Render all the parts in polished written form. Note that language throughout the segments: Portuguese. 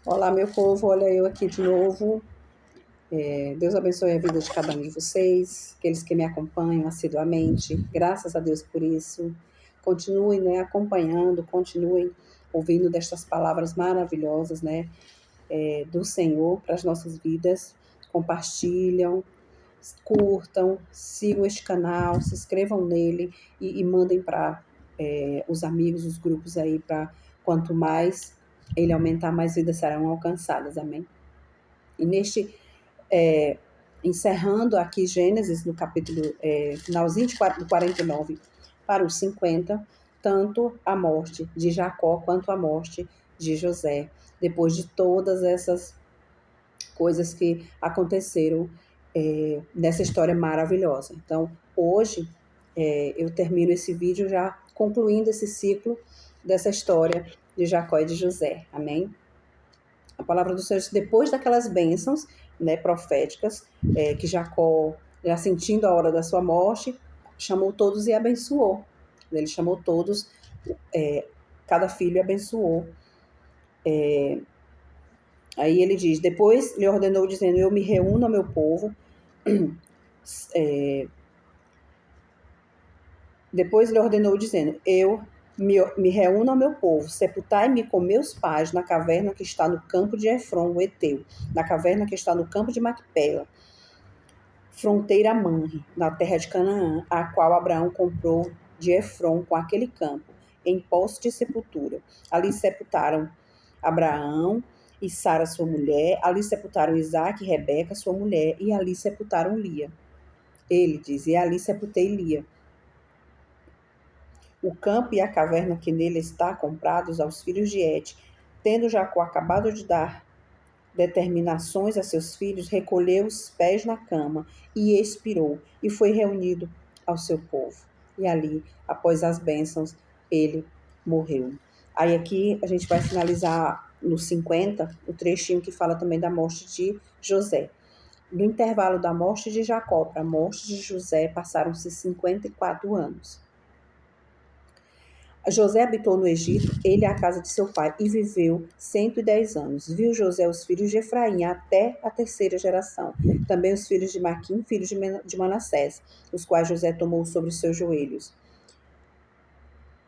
Olá, meu povo, olha eu aqui de novo. Deus abençoe a vida de cada um de vocês, aqueles que me acompanham assiduamente. Graças a Deus por isso. Continuem, acompanhando, continuem ouvindo destas palavras maravilhosas, do Senhor para as nossas vidas. Compartilham, curtam, sigam este canal, se inscrevam nele e mandem para os amigos, os grupos aí, para quanto mais ele aumentar, mais vidas serão alcançadas, amém? E encerrando aqui Gênesis, no capítulo, finalzinho do 49 para os 50, tanto a morte de Jacó quanto a morte de José, depois de todas essas coisas que aconteceram nessa história maravilhosa. Então, hoje, eu termino esse vídeo já concluindo esse ciclo dessa história de Jacó e de José, amém? A palavra do Senhor, depois daquelas bênçãos, proféticas, que Jacó, já sentindo a hora da sua morte, chamou todos e abençoou. Ele chamou todos, cada filho abençoou. Aí ele diz, depois lhe ordenou dizendo, eu me reúno ao meu povo, depois lhe ordenou dizendo, eu me reúno ao meu povo, sepultai-me com meus pais na caverna que está no campo de Efron, o Eteu, na caverna que está no campo de Macpela, fronteira a Manre, na terra de Canaã, a qual Abraão comprou de Efron com aquele campo, em posse de sepultura. Ali sepultaram Abraão e Sara, sua mulher, ali sepultaram Isaque e Rebeca, sua mulher, e ali sepultaram Lia. Ele diz, e ali sepultei Lia. O campo e a caverna que nele está comprados aos filhos de Et, tendo Jacó acabado de dar determinações a seus filhos, recolheu os pés na cama e expirou, e foi reunido ao seu povo. E ali, após as bênçãos, ele morreu. Aí aqui a gente vai finalizar no 50, o trechinho que fala também da morte de José. No intervalo da morte de Jacó para a morte de José, passaram-se 54 anos. José habitou no Egito, ele e a casa de seu pai, e viveu 110 anos. Viu José os filhos de Efraim até a terceira geração. Também os filhos de Maquim, filhos de Manassés, os quais José tomou sobre os seus joelhos.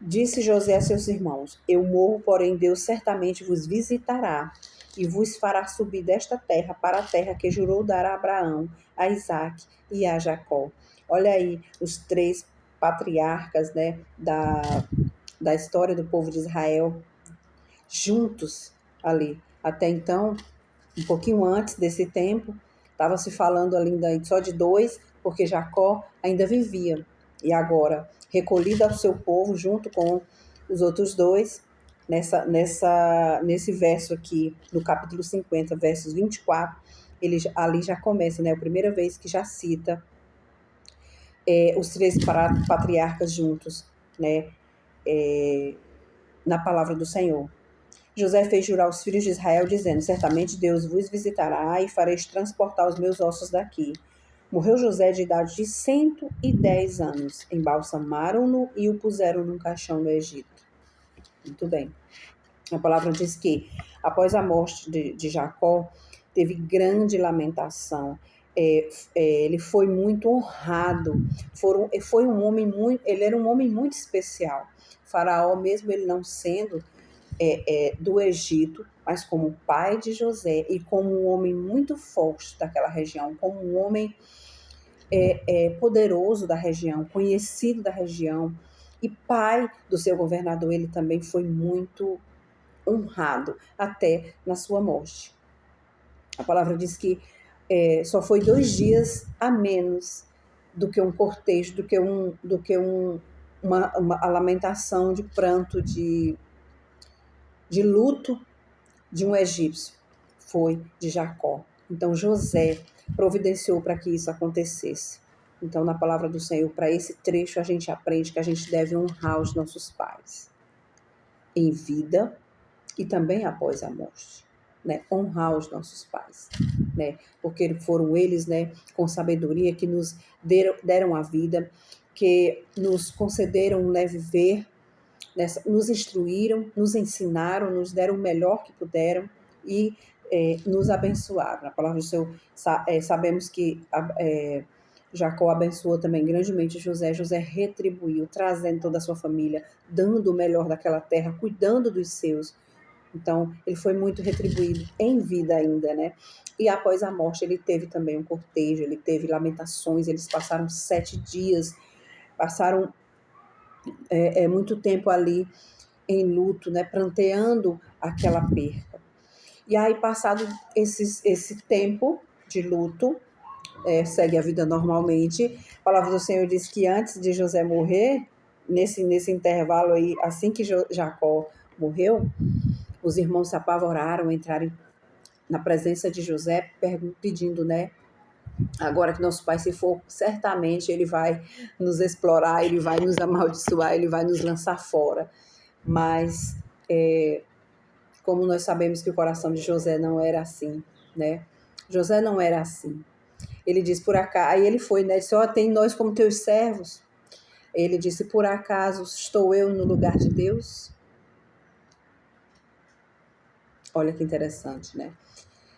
Disse José a seus irmãos, eu morro, porém Deus certamente vos visitará e vos fará subir desta terra para a terra que jurou dar a Abraão, a Isaque e a Jacó. Olha aí os três patriarcas, da história do povo de Israel, juntos ali. Até então, um pouquinho antes desse tempo, estava se falando ali só de dois, porque Jacó ainda vivia. E agora, recolhido ao seu povo, junto com os outros dois, nesse verso aqui, no capítulo 50, versos 24, ele ali já começa, a primeira vez que já cita os três patriarcas juntos, na palavra do Senhor. José fez jurar aos filhos de Israel, dizendo, certamente Deus vos visitará e fareis transportar os meus ossos daqui. Morreu José de idade de 110 anos. Embalsamaram-no e o puseram num caixão no Egito. Muito bem. A palavra diz que, após a morte de Jacó, teve grande lamentação. Ele foi muito honrado. Ele era um homem muito especial. Faraó, mesmo ele não sendo do Egito, mas como pai de José e como um homem muito forte daquela região, como um homem poderoso da região, conhecido da região, e pai do seu governador, ele também foi muito honrado até na sua morte. A palavra diz que só foi 2 dias a menos do que um cortejo, do que uma lamentação de pranto, de luto de um egípcio, foi de Jacó. Então José providenciou para que isso acontecesse. Então, na palavra do Senhor, para esse trecho, a gente aprende que a gente deve honrar os nossos pais em vida e também após a morte, honrar os nossos pais, porque foram eles, com sabedoria, que nos deram a vida, que nos concederam um leve ver, nos instruíram, nos ensinaram, nos deram o melhor que puderam e nos abençoaram. A palavra do Senhor, sabemos que Jacó abençoou também grandemente José. José retribuiu, trazendo toda a sua família, dando o melhor daquela terra, cuidando dos seus. Então, ele foi muito retribuído em vida ainda, né? E após a morte, ele teve também um cortejo, ele teve lamentações, eles passaram 7 dias, passaram muito tempo ali em luto, né? Pranteando aquela perda. E aí, passado esse tempo de luto, segue a vida normalmente. A palavra do Senhor diz que antes de José morrer, nesse intervalo aí, assim que Jacó morreu, os irmãos se apavoraram, entraram na presença de José, pedindo, né? Agora que nosso pai se for, certamente ele vai nos explorar, ele vai nos amaldiçoar, ele vai nos lançar fora. Mas, como nós sabemos que o coração de José não era assim, né? José não era assim. Ele disse, por acaso, aí ele foi, né? Disse, tem nós como teus servos. Ele disse, por acaso estou eu no lugar de Deus? Olha que interessante, né?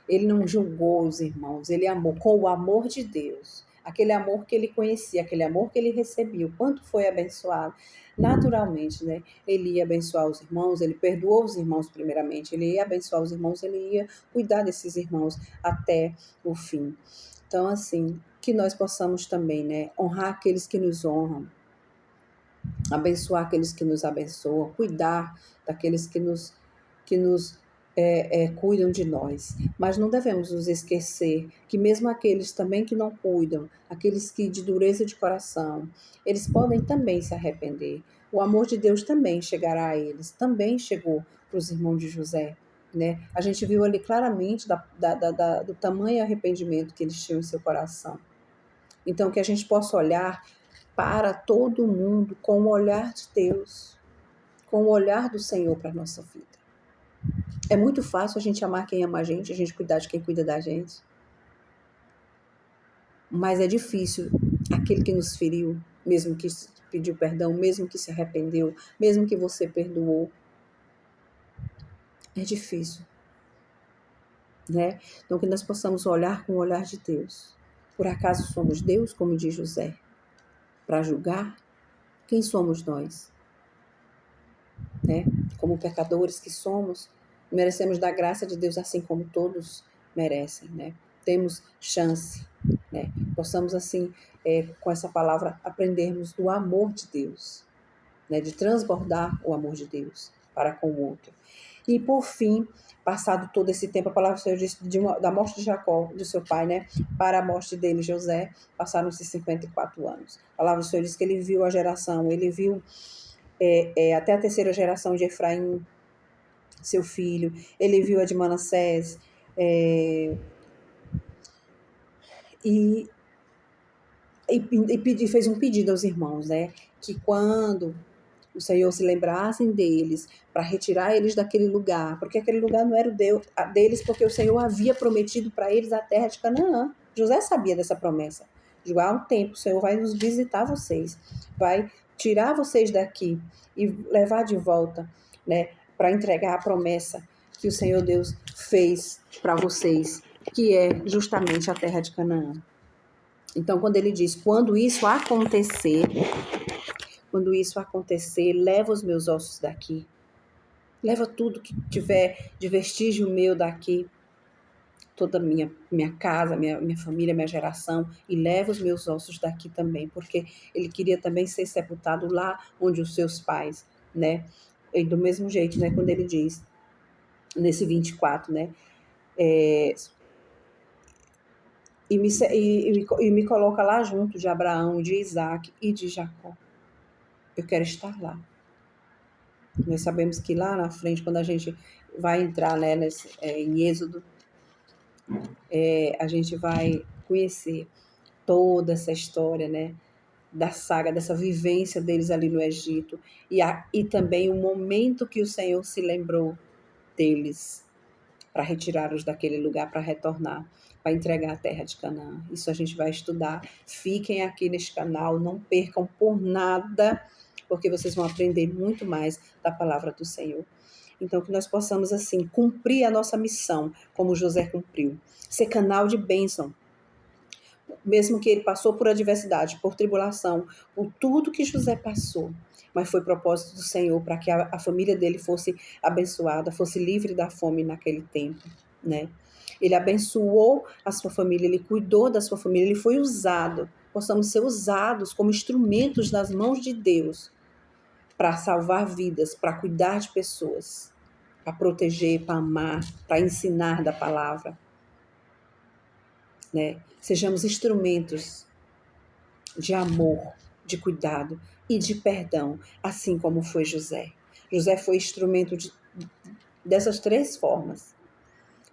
Ele não julgou os irmãos, ele amou com o amor de Deus. Aquele amor que ele conhecia, aquele amor que ele recebeu, quanto foi abençoado. Naturalmente, né? Ele ia abençoar os irmãos, ele perdoou os irmãos primeiramente, ele ia abençoar os irmãos, ele ia cuidar desses irmãos até o fim. Então, assim, que nós possamos também, né? Honrar aqueles que nos honram, abençoar aqueles que nos abençoam, cuidar daqueles que nos cuidam de nós. Mas não devemos nos esquecer que mesmo aqueles também que não cuidam, aqueles que de dureza de coração, eles podem também se arrepender. O amor de Deus também chegará a eles, também chegou para os irmãos de José. Né? A gente viu ali claramente do tamanho arrependimento que eles tinham em seu coração. Então, que a gente possa olhar para todo mundo com o olhar de Deus, com o olhar do Senhor para a nossa vida. É muito fácil a gente amar quem ama a gente cuidar de quem cuida da gente. Mas é difícil aquele que nos feriu, mesmo que pediu perdão, mesmo que se arrependeu, mesmo que você perdoou. É difícil, né? Então que nós possamos olhar com o olhar de Deus. Por acaso somos Deus, como diz José, para julgar? Quem somos nós? Né? Como pecadores que somos, merecemos da graça de Deus assim como todos merecem, né? Temos chance, né? Possamos assim, com essa palavra, aprendermos do amor de Deus, né? De transbordar o amor de Deus para com o outro. E por fim, passado todo esse tempo, a palavra do Senhor diz da morte de Jacó, de seu pai, né? Para a morte dele, José, passaram-se 54 anos. A palavra do Senhor diz que ele viu a geração, ele viu até a terceira geração de Efraim, seu filho, ele viu a de Manassés, e fez um pedido aos irmãos, né? Que quando o Senhor se lembrassem deles, para retirar eles daquele lugar, porque aquele lugar não era deles, porque o Senhor havia prometido para eles a terra de Canaã. José sabia dessa promessa. De há um tempo, o Senhor vai nos visitar vocês, vai tirar vocês daqui e levar de volta, né? Para entregar a promessa que o Senhor Deus fez para vocês, que é justamente a terra de Canaã. Então, quando ele diz, quando isso acontecer, leva os meus ossos daqui. Leva tudo que tiver de vestígio meu daqui, toda a minha casa, minha família, minha geração, e leva os meus ossos daqui também, porque ele queria também ser sepultado lá onde os seus pais, né? E do mesmo jeito, né? Quando ele diz, nesse 24, né? E me coloca lá junto de Abraão, de Isaac e de Jacó. Eu quero estar lá. Nós sabemos que lá na frente, quando a gente vai entrar, né, em Êxodo, a gente vai conhecer toda essa história, né, da saga, dessa vivência deles ali no Egito, e também o momento que o Senhor se lembrou deles para retirá-los daquele lugar, para retornar, para entregar a terra de Canaã. Isso a gente vai estudar. Fiquem aqui neste canal, não percam por nada, porque vocês vão aprender muito mais da palavra do Senhor. Então, que nós possamos, assim, cumprir a nossa missão, como José cumpriu. Ser canal de bênção. Mesmo que ele passou por adversidade, por tribulação, por tudo que José passou. Mas foi propósito do Senhor para que a família dele fosse abençoada, fosse livre da fome naquele tempo, né? Ele abençoou a sua família, ele cuidou da sua família, ele foi usado. Possamos ser usados como instrumentos nas mãos de Deus para salvar vidas, para cuidar de pessoas, para proteger, para amar, para ensinar da palavra, né? Sejamos instrumentos de amor, de cuidado e de perdão, assim como foi José. José foi instrumento dessas três formas,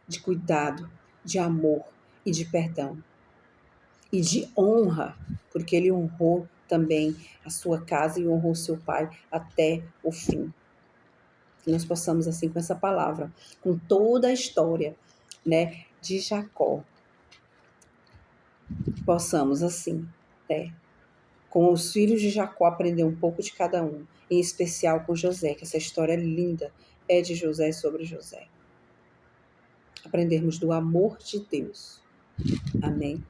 de cuidado, de amor e de perdão. E de honra, porque ele honrou também a sua casa e honrou seu pai até o fim. Que nós possamos, assim, com essa palavra, com toda a história, né, de Jacó, possamos, assim, né, com os filhos de Jacó, aprender um pouco de cada um, em especial com José, que essa história linda é de José sobre José. Aprendermos do amor de Deus. Amém.